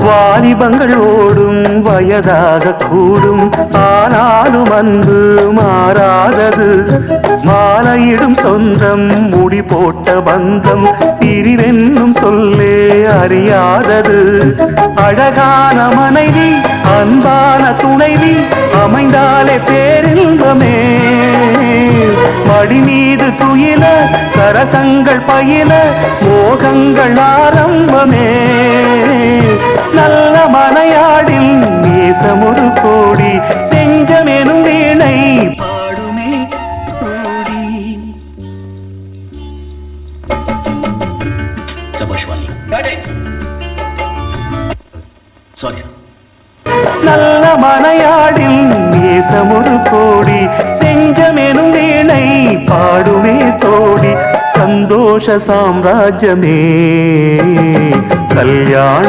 வாலிபங்கள் ஓடும் வயதாக கூடும் ஆனாலும் அன்பு மாறாதது மாலையிடும் சொந்தம் முடி போட்ட பந்தம் பிரிவென்னும் சொல்லே அறியாதது அழகான மனைவி அன்பான துணைவி அமைந்தாலே பேரின்பமே மடி மீது துயில சரசங்கள் பயில மோகங்கள் ஆரம்பமே நல்ல மனையாடில் நேசமொரு கோடி செஞ்சமெனும் வீணை பாடுமே கோடி. நல்ல மனையாடில் நேசமொரு கோடி செஞ்சமெனும் வீணை பாடுமே தோடி சந்தோஷ சாம்ராஜ்யமே கல்யாண